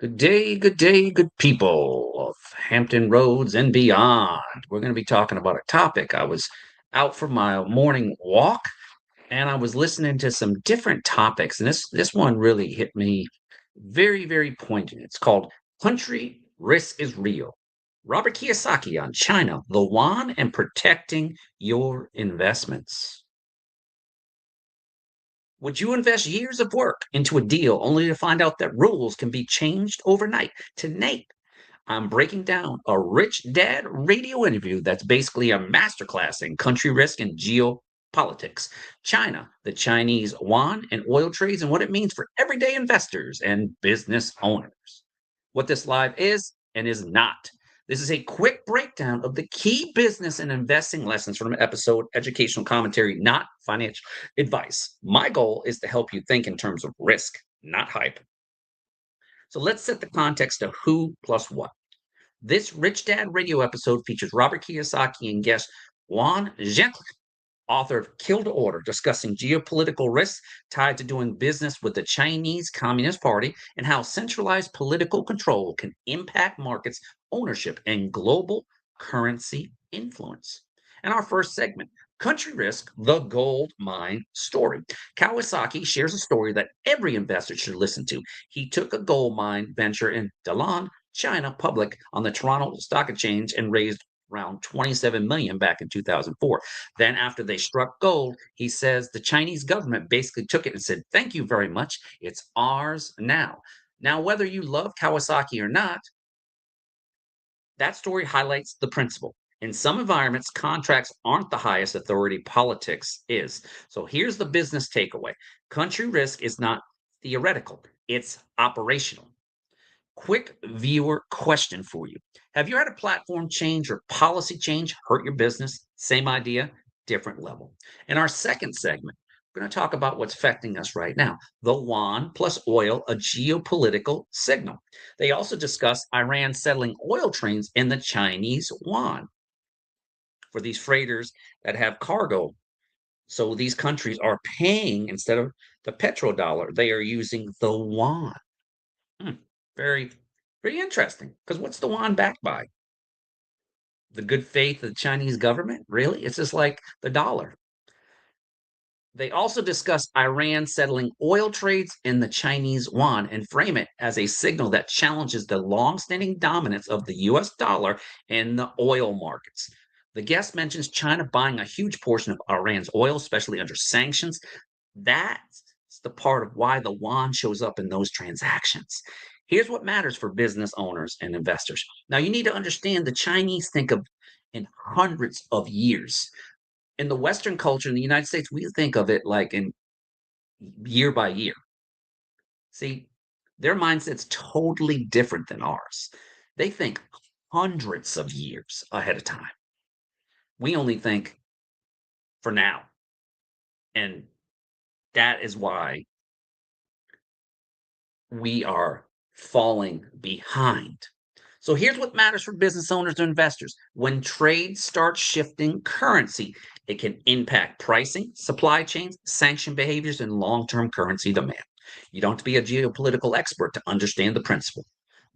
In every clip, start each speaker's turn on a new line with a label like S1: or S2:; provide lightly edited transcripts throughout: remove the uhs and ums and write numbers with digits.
S1: Good day, good people of Hampton Roads and beyond. We're going to be talking about a topic. I was out for my morning walk and I was listening to some different topics, and this one really hit me very poignant. It's called Country Risk is Real. Robert Kiyosaki on China, the Yuan, and protecting your investments. Would you invest years of work into a deal only to find out that rules can be changed overnight? Tonight, I'm breaking down a Rich Dad radio interview that's basically a masterclass in country risk and geopolitics, China, the Chinese yuan, and oil trades, and what it means for everyday investors and business owners. What this live is and is not. This is a quick breakdown of the key business and investing lessons from an episode, educational commentary, not financial advice. My goal is to help you think in terms of risk, not hype. So let's set the context of who plus what. This Rich Dad radio episode features Robert Kiyosaki and guest Juan Jekielek, author of Kill to Order, discussing geopolitical risks tied to doing business with the Chinese Communist Party and how centralized political control can impact markets, ownership, and global currency influence. And our first segment, Country Risk, the Gold Mine Story. Kawasaki shares a story that every investor should listen to. He took a gold mine venture in Dalian, China, public on the Toronto Stock Exchange and raised around 27 million back in 2004. Then after they struck gold, he says the Chinese government basically took it and said, "Thank you very much. It's ours now." Now, whether you love Kawasaki or not, that story highlights the principle. In some environments, contracts aren't the highest authority, politics is. So here's the business takeaway. Country risk is not theoretical, it's operational. Quick viewer question for you. Have you had a platform change or policy change hurt your business? Same idea, different level. In our second segment, we're going to talk about what's affecting us right now. The yuan plus oil, a geopolitical signal. They also discuss Iran settling oil trains in the Chinese yuan for these freighters that have cargo. So these countries are paying instead of the petrodollar, they are using the yuan. Hmm, very, very interesting. Because what's the yuan backed by? The good faith of the Chinese government? Really? It's just like the dollar. They also discuss Iran settling oil trades in the Chinese yuan and frame it as a signal that challenges the longstanding dominance of the US dollar in the oil markets. The guest mentions China buying a huge portion of Iran's oil, especially under sanctions. That's the part of why the yuan shows up in those transactions. Here's what matters for business owners and investors. Now, you need to understand the Chinese think of in hundreds of years. In the Western culture in the United States, we think of it like in year by year. See, their mindset's totally different than ours. They think hundreds of years ahead of time. We only think for now. And that is why we are falling behind. So here's what matters for business owners and investors. When trade starts shifting currency, it can impact pricing, supply chains, sanction behaviors, and long term currency demand. You don't have to be a geopolitical expert to understand the principle.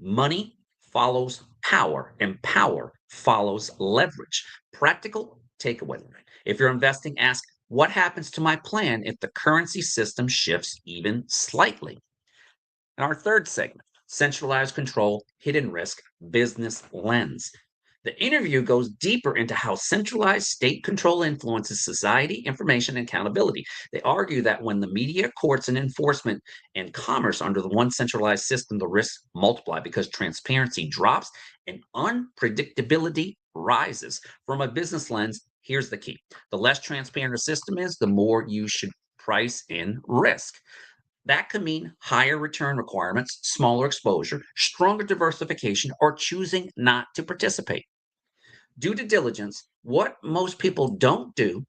S1: Money follows power, and power follows leverage. Practical takeaway. If you're investing, ask what happens to my plan if the currency system shifts even slightly? And our third segment, centralized control, hidden risk, business lens. The interview goes deeper into how centralized state control influences society, information, and accountability. They argue that when the media, courts, and enforcement and commerce under the one centralized system, the risks multiply because transparency drops and unpredictability rises. From a business lens, here's the key. The less transparent a system is, the more you should price in risk. That could mean higher return requirements, smaller exposure, stronger diversification, or choosing not to participate. Due to diligence, what most people do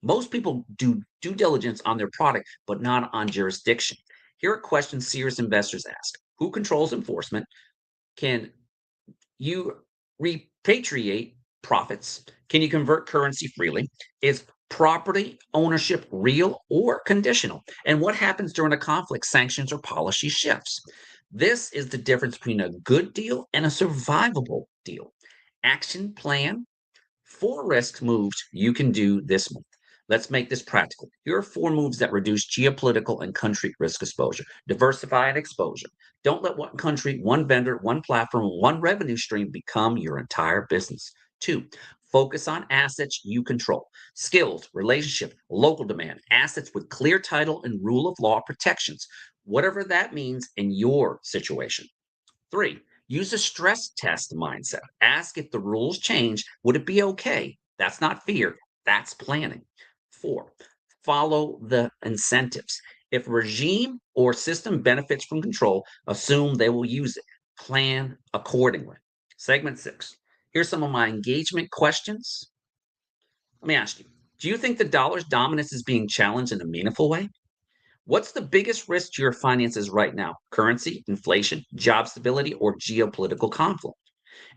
S1: due diligence on their product, but not on jurisdiction. Here are questions serious investors ask. Who controls enforcement? Can you repatriate profits? Can you convert currency freely? Is property ownership real or conditional? And what happens during a conflict, sanctions, or policy shifts? This is the difference between a good deal and a survivable deal. Action plan. 4 risk moves you can do this month. Let's make this practical. Here are 4 moves that reduce geopolitical and country risk exposure. Diversify and exposure. Don't let one country, one vendor, one platform, one revenue stream become your entire business. 2, focus on assets you control. Skills, relationship, local demand, assets with clear title and rule of law protections, whatever that means in your situation. 3, use a stress test mindset. Ask if the rules change, would it be okay? That's not fear, that's planning. 4, follow the incentives. If regime or system benefits from control, assume they will use it. Plan accordingly. Segment 6. Here's some of my engagement questions. Let me ask you, do you think the dollar's dominance is being challenged in a meaningful way? What's the biggest risk to your finances right now? Currency, inflation, job stability, or geopolitical conflict?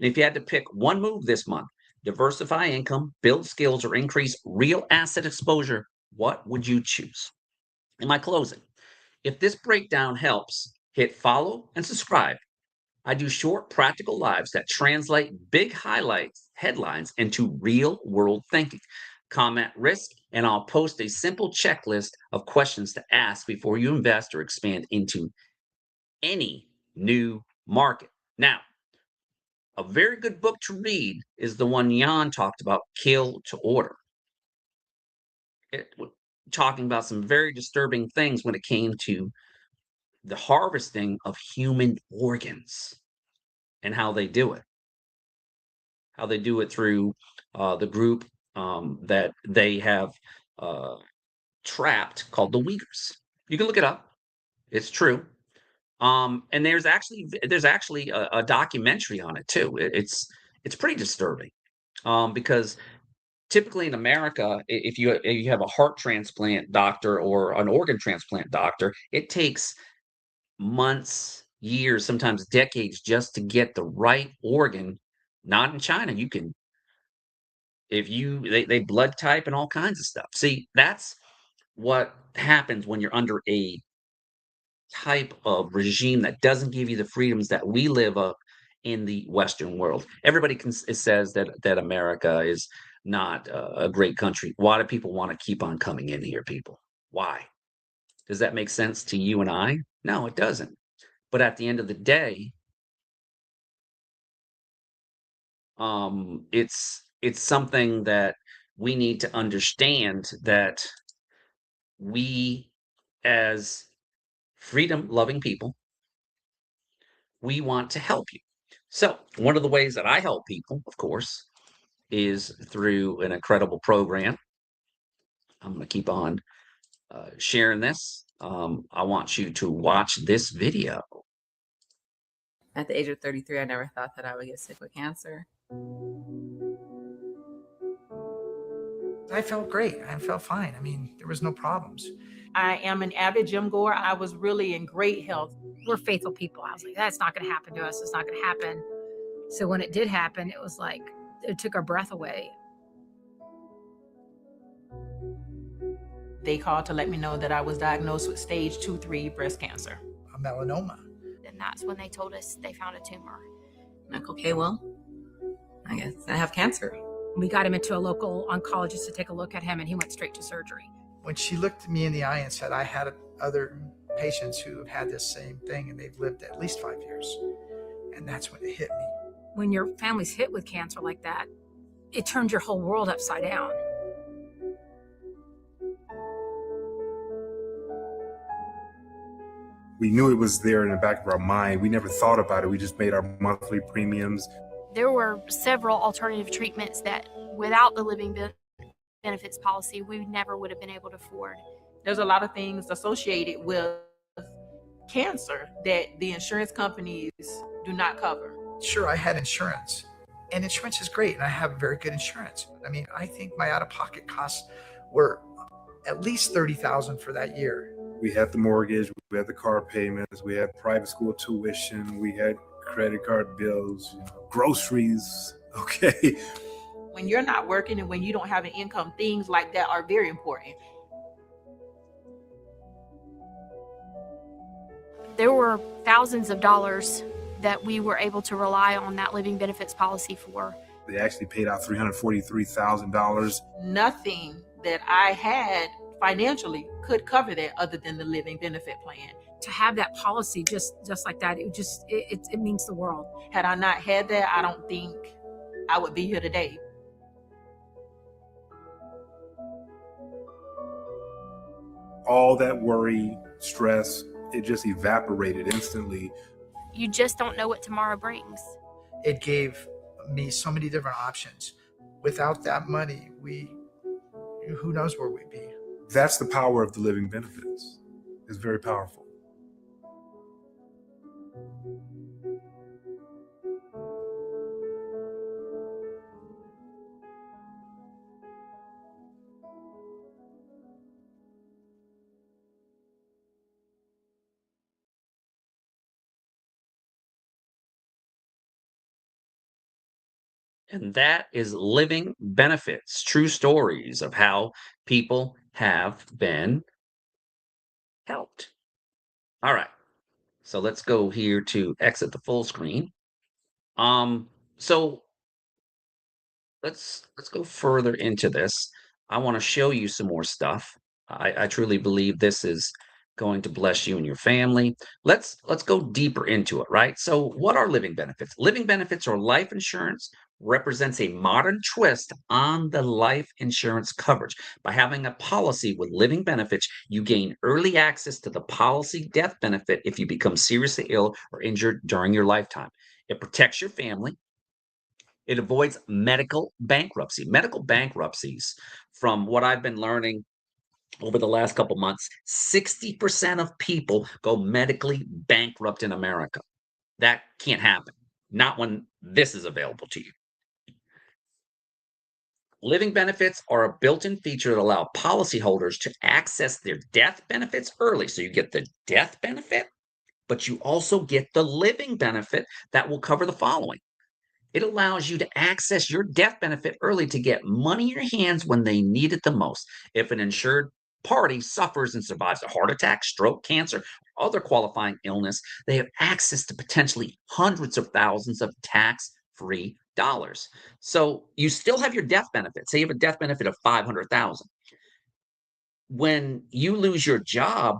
S1: And if you had to pick one move this month, diversify income, build skills, or increase real asset exposure, what would you choose? In my closing, if this breakdown helps, hit follow and subscribe. I do short, practical lives that translate big highlights, headlines into real world thinking. Comment risk, and I'll post a simple checklist of questions to ask before you invest or expand into any new market. Now, a very good book to read is the one Yuan talked about, Kill to Order. Talking about some very disturbing things when it came to the harvesting of human organs and how they do it. How they do it through the group that they have uh, trapped called the Uyghurs. You can look it up. It's true. And there's actually a documentary on it too. It's pretty disturbing because typically in America, if you have a heart transplant doctor or an organ transplant doctor, it takes months, years, sometimes decades just to get the right organ. Not in China. You can if you they blood type and all kinds of stuff. See, that's what happens when you're under a type of regime that doesn't give you the freedoms that we live up in the Western world. Everybody says that America is not a great country. Why do people want to keep on coming in here, people? Why? Does that make sense to you and I? No, it doesn't. But at the end of the day, it's something that we need to understand that we, as freedom loving people, we want to help you. So, one of the ways that I help people, of course, is through an incredible program. I'm going to keep on sharing this. I want you to watch this video.
S2: At the age of 33, I never thought that I would get sick with cancer.
S3: I felt great. I felt fine. I mean, there was no problems.
S4: I am an avid gym goer. I was really in great health.
S5: We're faithful people. I was like, that's not going to happen to us. It's not going to happen. So when it did happen, it was like, it took our breath away.
S4: They called to let me know that I was diagnosed with stage 2/3 breast cancer.
S3: A melanoma.
S6: And that's when they told us they found a tumor.
S2: I'm like, okay, well, I guess I have cancer.
S5: We got him into a local oncologist to take a look at him, and he went straight to surgery.
S3: When she looked me in the eye and said, I had other patients who have had this same thing and they've lived at least 5 years. And that's when it hit me.
S5: When your family's hit with cancer like that, it turns your whole world upside down.
S7: We knew it was there in the back of our mind. We never thought about it. We just made our monthly premiums.
S6: There were several alternative treatments that without the living benefits policy, we never would have been able to afford.
S4: There's a lot of things associated with cancer that the insurance companies do not cover.
S3: Sure, I had insurance. And insurance is great, and I have very good insurance. I mean, I think my out-of-pocket costs were at least $30,000 for that year.
S7: We had the mortgage, we had the car payments, we had private school tuition, we had credit card bills, groceries, okay?
S4: When you're not working and when you don't have an income, things like that are very important.
S6: there were thousands of dollars that we were able to rely on that living benefits policy for.
S7: They actually paid out $343,000.
S4: Nothing that I had financially could cover that other than the living benefit plan.
S5: To have that policy just like that, it means the world.
S4: Had I not had that, I don't think I would be here today.
S7: All that worry, stress, it just evaporated instantly.
S6: You just don't know what tomorrow brings.
S3: It gave me so many different options. Without that money, who knows where we'd be.
S7: That's the power of the living benefits. It's very powerful.
S1: And that is living benefits, true stories of how people have been helped. All right. So let's go here to exit the full screen. So let's go further into this. I want to show you some more stuff. I truly believe this is going to bless you and your family. Let's go deeper into it, right? So what are living benefits? Living benefits or life insurance represents a modern twist on the life insurance coverage. By having a policy with living benefits, you gain early access to the policy death benefit if you become seriously ill or injured during your lifetime. It protects your family. It avoids medical bankruptcy. Medical bankruptcies, from what I've been learning over the last couple months, 60% of people go medically bankrupt in America. That can't happen. Not when this is available to you. Living benefits are a built-in feature that allow policyholders to access their death benefits early. So you get the death benefit, but you also get the living benefit that will cover the following. It allows you to access your death benefit early to get money in your hands when they need it the most. If an insured party suffers and survives a heart attack, stroke, cancer, or other qualifying illness, they have access to potentially hundreds of thousands of tax-free dollars. So you still have your death benefit. Say you have a death benefit of $500,000. When you lose your job,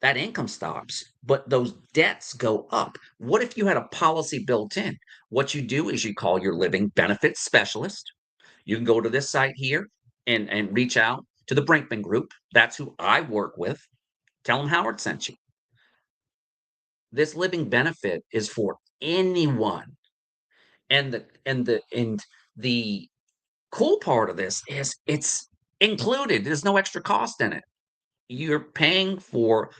S1: that income stops, but those debts go up. What if you had a policy built in? What you do is you call your living benefits specialist. You can go to this site here and reach out to the Brinkman Group. That's who I work with. Tell them Howard sent you. This living benefit is for anyone. And the cool part of this is it's included. There's no extra cost in it. You're paying for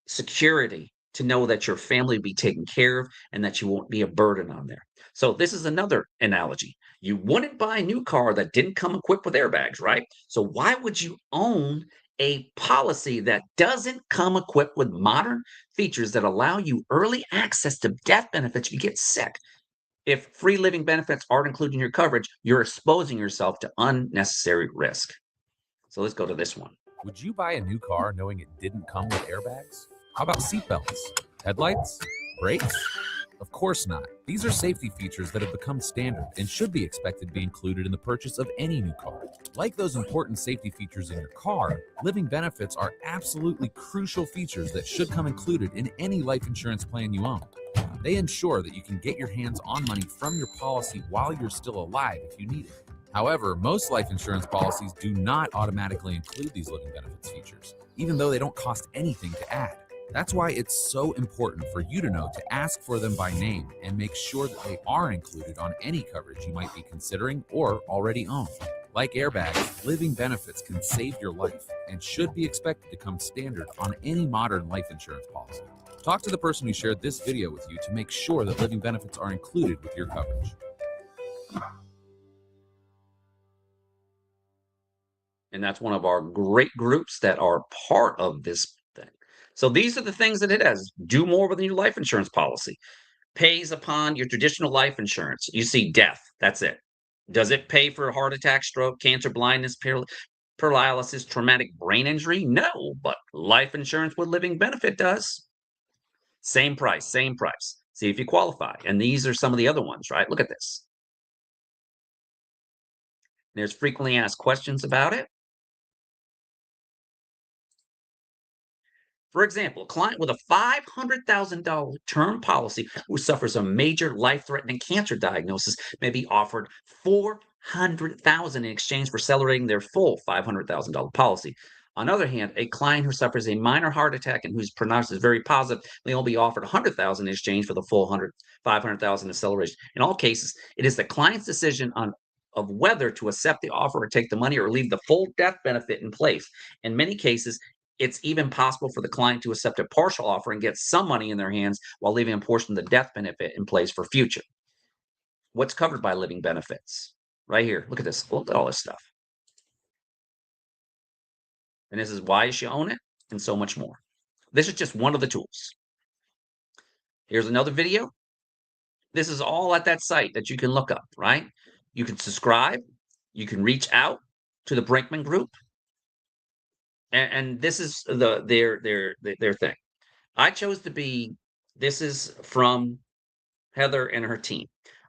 S1: security to know that your family will be taken care of and that you won't be a burden on there. So this is another analogy. You wouldn't buy a new car that didn't come equipped with airbags, right? So why would you own a policy that doesn't come equipped with modern features that allow you early access to death benefits if you get sick? If free living benefits aren't included in your coverage, you're exposing yourself to unnecessary risk. So let's go to this one.
S8: Would you buy a new car knowing it didn't come with airbags? How about seatbelts? Headlights? Brakes? Of course not. These are safety features that have become standard and should be expected to be included in the purchase of any new car. Like those important safety features in your car, living benefits are absolutely crucial features that should come included in any life insurance plan you own. They ensure that you can get your hands on money from your policy while you're still alive if you need it. However, most life insurance policies do not automatically include these living benefits features, even though they don't cost anything to add. That's why it's so important for you to know to ask for them by name and make sure that they are included on any coverage you might be considering or already own. Like airbags, living benefits can save your life and should be expected to come standard on any modern life insurance policy. Talk to the person who shared this video with you to make sure that living benefits are included with your coverage.
S1: And that's one of our great groups that are part of this thing. So these are the things that it has. Do more with your life insurance policy. Pays upon your traditional life insurance. You see death. That's it. Does it pay for a heart attack, stroke, cancer, blindness, paralysis, traumatic brain injury? No, but life insurance with living benefit does. Same price, same price. See if you qualify. And these are some of the other ones, right? Look at this. There's frequently asked questions about it. For example, a client with a $500,000 term policy who suffers a major life-threatening cancer diagnosis may be offered $400,000 in exchange for accelerating their full $500,000 policy. On the other hand, a client who suffers a minor heart attack and whose prognosis is very positive may only be offered $100,000 in exchange for the full $500,000 acceleration. In all cases, it is the client's decision of whether to accept the offer or take the money or leave the full death benefit in place. In many cases, it's even possible for the client to accept a partial offer and get some money in their hands while leaving a portion of the death benefit in place for future. What's covered by living benefits? Right here. Look at this. Look at all this stuff. And this is why you should own it and so much more. This is just one of the tools. Here's another video. This is all at that site that you can look up, right? You can subscribe. You can reach out to the Brinkman Group. And this is their thing. I chose to be, this is from Heather and her team.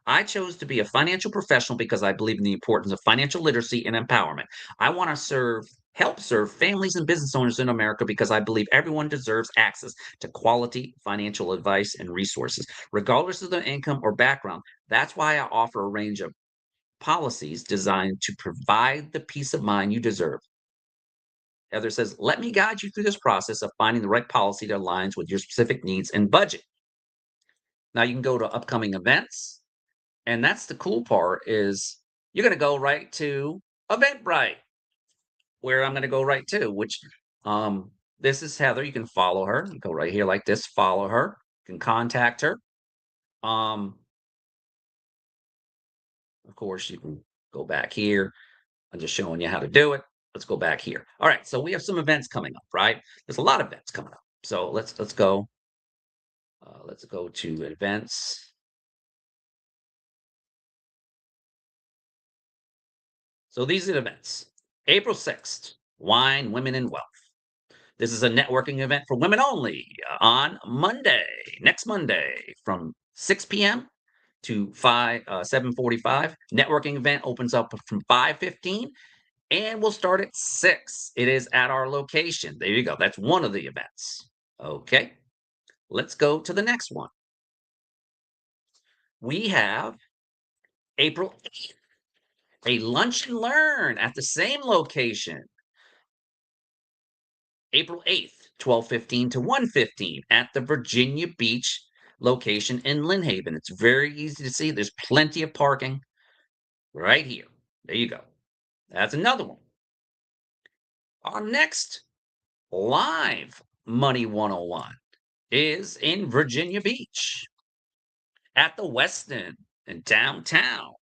S1: I chose to be a financial professional because I believe in the importance of financial literacy and empowerment. I want to help serve families and business owners in America because I believe everyone deserves access to quality financial advice and resources, regardless of their income or background. That's why I offer a range of policies designed to provide the peace of mind you deserve. Heather says, let me guide you through this process of finding the right policy that aligns with your specific needs and budget. Now you can go to upcoming events. And that's the cool part is you're going to go right to Eventbrite, where I'm going to go right to, which this is Heather. You can follow her. You go right here like this, follow her. You can contact her. Of course, you can go back here. I'm just showing you how to do it. Let's go back here. All right, so we have some events coming up, right? There's a lot of events coming up. So let's go. Let's go to events. So these are the events. April 6th, Wine, Women, and Wealth. This is a networking event for women only on Monday, next Monday, from 6 p.m. to 7:45. Networking event opens up from 5:15. And we'll start at 6. It is at our location. There you go. That's one of the events. Okay. Let's go to the next one. We have April 8th, a lunch and learn at the same location. April 8th, 12:15 to 1:15 at the Virginia Beach location in Lynn Haven. It's very easy to see. There's plenty of parking right here. There you go. That's another one. Our next live Money 101 is in Virginia Beach at the Westin in downtown.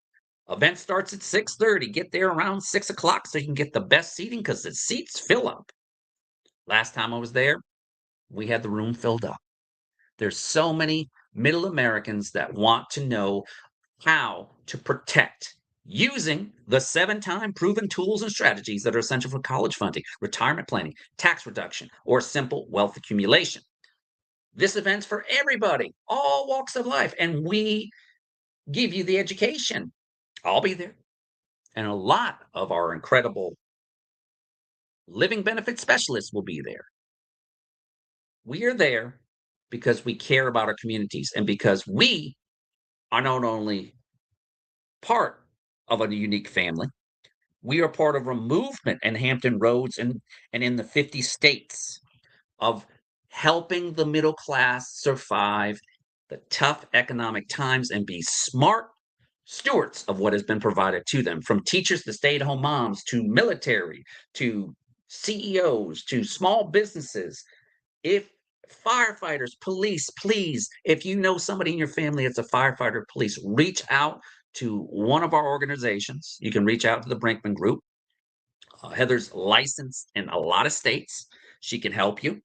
S1: Event starts at 6:30. Get there around 6 o'clock so you can get the best seating because the seats fill up. Last time I was there, we had the room filled up. There's so many middle Americans that want to know how to protect using the 7-time proven tools and strategies that are essential for college funding, retirement planning, tax reduction, or simple wealth accumulation. This event's for everybody, all walks of life, and we give you the education. I'll be there. And a lot of our incredible living benefit specialists will be there. We are there because we care about our communities and because we are not only part of a unique family, we are part of a movement in Hampton Roads and in the 50 states of helping the middle class survive the tough economic times and be smart stewards of what has been provided to them, from teachers to stay-at-home moms to military to CEOs to small businesses. If firefighters, police, please, if you know somebody in your family that's a firefighter, police, reach out to one of our organizations. You can reach out to the Brinkman Group. Heather's licensed in a lot of states. She can help you.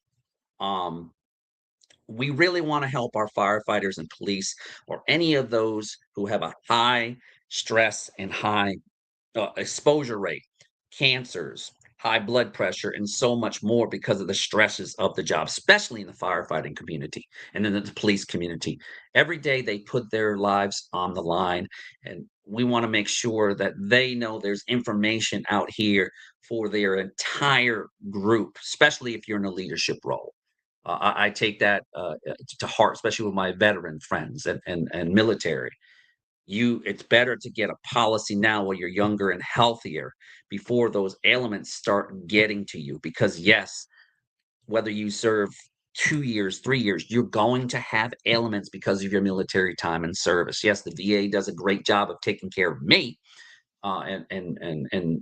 S1: We really want to help our firefighters and police or any of those who have a high stress and high exposure rate, cancers, high blood pressure, and so much more because of the stresses of the job, especially in the firefighting community and then the police community. Every day they put their lives on the line, and we want to make sure that they know there's information out here for their entire group, especially if you're in a leadership role. I take that to heart, especially with my veteran friends and military. It's better to get a policy now while you're younger and healthier before those ailments start getting to you, because yes, whether you serve 2 years, 3 years, you're going to have ailments because of your military time and service. Yes, the VA does a great job of taking care of me, and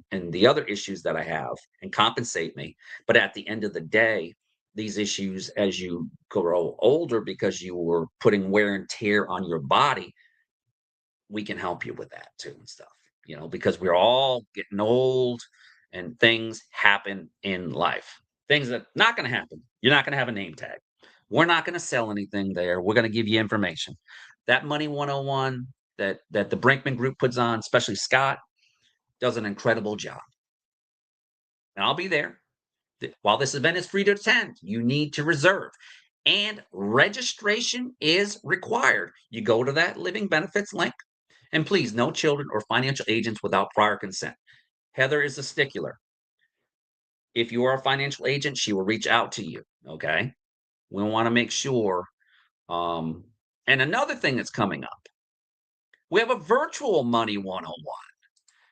S1: the other issues that I have, and compensate me, but at the end of the day, these issues, as you grow older, because you were putting wear and tear on your body, we can help you with that too and stuff, because we're all getting old and things happen in life. Things that not going to happen. You're not going to have a name tag. We're not going to sell anything there. We're going to give you information. That Money 101 that the Brinkman Group puts on, especially Scott, does an incredible job. And I'll be there. While this event is free to attend, you need to reserve. And registration is required. You go to that living benefits link. And please, no children or financial agents without prior consent. Heather is a stickler. If you are a financial agent, she will reach out to you. Okay. We want to make sure. And another thing that's coming up, we have a virtual Money 101.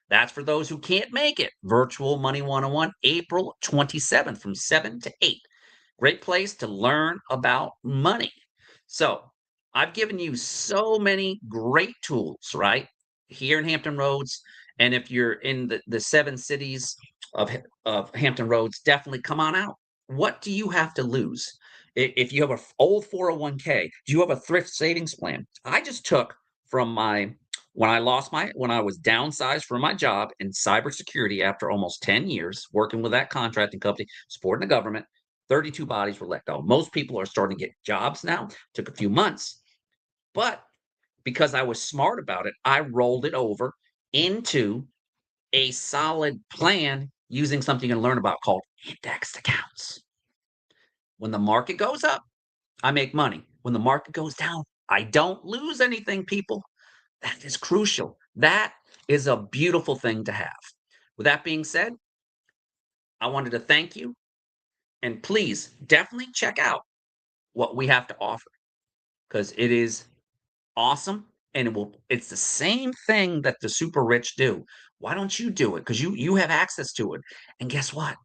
S1: That's for those who can't make it. Virtual Money 101, April 27th from 7 to 8. Great place to learn about money. So I've given you so many great tools, right? Here in Hampton Roads. And if you're in the 7 cities of Hampton Roads, definitely come on out. What do you have to lose? If you have an old 401k, do you have a thrift savings plan? I just took from when I was downsized from my job in cybersecurity after almost 10 years working with that contracting company, supporting the government, 32 bodies were let go. Most people are starting to get jobs now. Took a few months, but because I was smart about it, I rolled it over into a solid plan using something you can learn about called indexed accounts. When the market goes up, I make money. When the market goes down, I don't lose anything, people. That is crucial. That is a beautiful thing to have. With that being said, I wanted to thank you. And please definitely check out what we have to offer, because it is awesome, and it's the same thing that the super rich do. Why don't you do it? Because you have access to it. And guess what?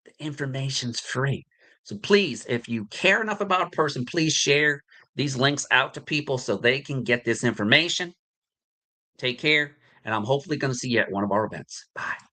S1: The information's free. So please, if you care enough about a person, please share these links out to people so they can get this information. Take care, and I'm hopefully going to see you at one of our events. Bye.